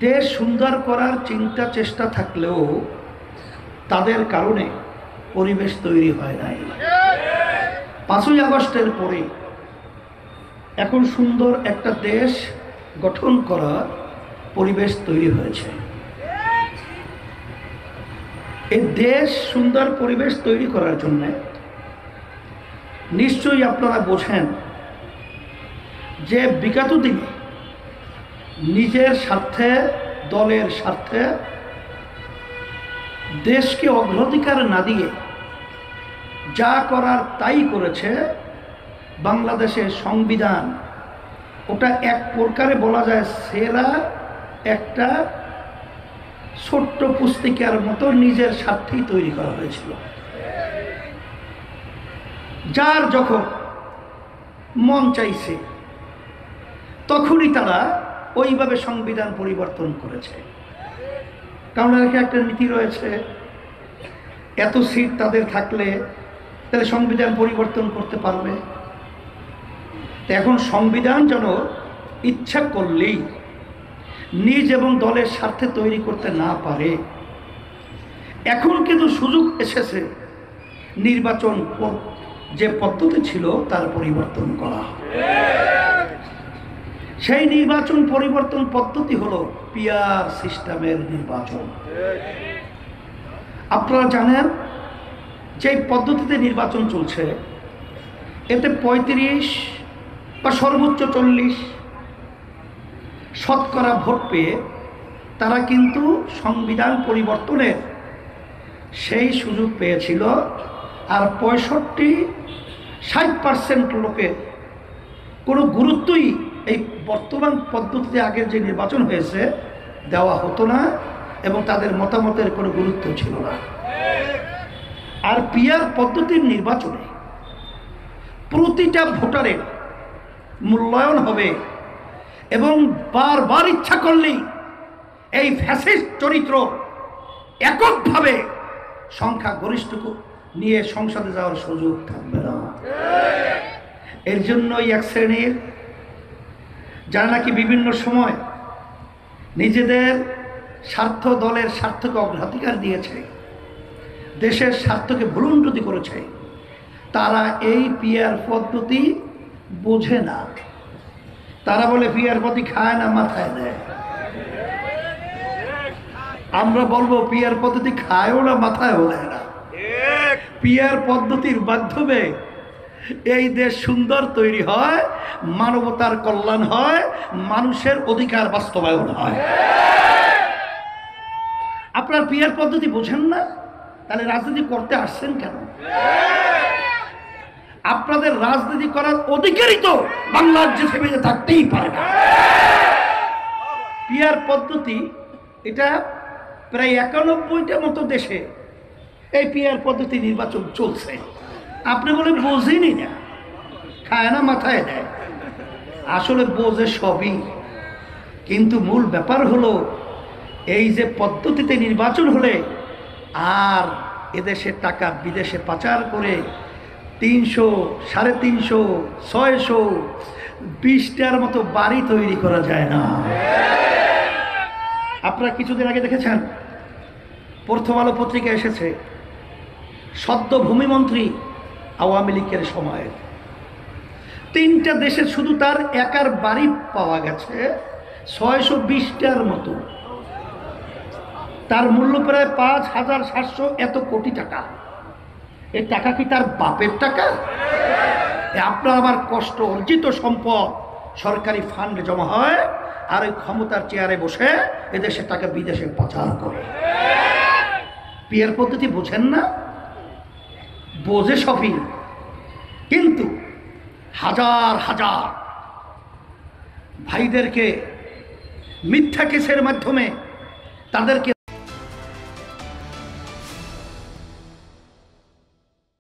দেশ সুন্দর করার চিন্তা চেষ্টা থাকলেও তাদের কারণে পরিবেশ তৈরি হয় নাই। 5ই আগস্টের পরে এখন সুন্দর একটা দেশ গঠন করার পরিবেশ তৈরি হয়েছে। এই দেশ সুন্দর পরিবেশ তৈরি করার জন্য নিশ্চয়ই আপনারা বোঝেন যে বিগত দিনে নিজের স্বার্থে, দলের স্বার্থে দেশকে অগ্রাধিকার না দিয়ে যা করার তাই করেছে। বাংলাদেশের সংবিধান ওটা এক প্রকারে বলা যায় সেরা একটা ছোট্ট পুস্তিকার মতো নিজের স্বার্থেই তৈরি করা হয়েছিল। যার যখন মন চাইছে তখনই তারা ওইভাবে সংবিধান পরিবর্তন করেছে। কারণ একটা নীতি রয়েছে, এত সিট তাদের থাকলে তাহলে সংবিধান পরিবর্তন করতে পারবে। এখন সংবিধান যেন ইচ্ছা করলেই নিজ এবং দলের স্বার্থে তৈরি করতে না পারে। এখন কিন্তু সুযোগ এসেছে নির্বাচন যে পদ্ধতি ছিল তার পরিবর্তন করা। সেই নির্বাচন পরিবর্তন পদ্ধতি হলো পিআর সিস্টেমের নির্বাচন। আপনারা জানেন যে পদ্ধতিতে নির্বাচন চলছে, এতে 35 বা সর্বোচ্চ 40 শতকরা ভোট পেয়ে তারা কিন্তু সংবিধান পরিবর্তনের সেই সুযোগ পেয়েছিল। আর 65-60% লোকের কোনো গুরুত্বই এই বর্তমান পদ্ধতিতে আগের যে নির্বাচন হয়েছে দেওয়া হতো না, এবং তাদের মতামতের কোনো গুরুত্ব ছিল না। আর পিআর পদ্ধতির নির্বাচনে প্রতিটা ভোটারের মূল্যায়ন হবে, এবং বারবার ইচ্ছা করলেই এই ফ্যাসিস্ট চরিত্র এককভাবে সংখ্যাগরিষ্ঠ নিয়ে সংসদে যাওয়ার সুযোগ থাকবে না। এর জন্যই এক শ্রেণীর যারা নাকি বিভিন্ন সময় নিজেদের স্বার্থ, দলের স্বার্থকে অগ্রাধিকার দিয়েছে, দেশের স্বার্থকে ভুলুণ্ঠিত করেছে, তারা এই পিআর পদ্ধতি বোঝে না। তারা বলে পিআর পদ্ধতি খায় না, মাথায় দেয়। আমরা বলবো পিআর পদ্ধতি খায়ও না, মাথায়ও দেয় না। পিআর পদ্ধতির মাধ্যমে এই দেশ সুন্দর তৈরি হয়, মানবতার কল্যাণ হয়, মানুষের অধিকার বাস্তবায়ন হয়। আপনার পিআর পদ্ধতি বোঝেন না, তাহলে রাজনীতি করতে আসছেন কেন? আপনাদের রাজনীতি করার অধিকারই তো বাংলার যে সেবেজে থাকতেই পারে না। পিআর পদ্ধতি এটা প্রায় 91টা মতো দেশে এই পিআর পদ্ধতি নির্বাচন চলছে। আপনি বলে বোঝেনি না, খায় না, মাথায় দেয়। আসলে বোঝে সবই, কিন্তু মূল ব্যাপার হলো এই যে পদ্ধতিতে নির্বাচন হলে আর এদেশের টাকা বিদেশে পাচার করে 300, 350, 600, 20টার মতো বাড়ি তৈরি করা যায় না। আপনারা কিছুদিন আগে দেখেছেন, প্রথম আলো পত্রিকা এসেছে, সদ্য ভূমিমন্ত্রী আওয়ামী লীগের সময় 3টা দেশে শুধু তার একার বাড়ি পাওয়া গেছে 620টার মতো। তার মূল্য প্রায় 5700 এত কোটি টাকা। এই টাকা কি তার বাপের টাকা? আপনার আমার কষ্ট অর্জিত সম্পদ সরকারি ফান্ডে জমা হয়, আর ওই ক্ষমতার চেয়ারে বসে এদেশের টাকা বিদেশে পাচার করে। পিআর পদ্ধতি বোঝেন না? বোঝে সবই, কিন্তু হাজার হাজার ভাইদেরকে মিথ্যা কেসের মাধ্যমে তাদেরকে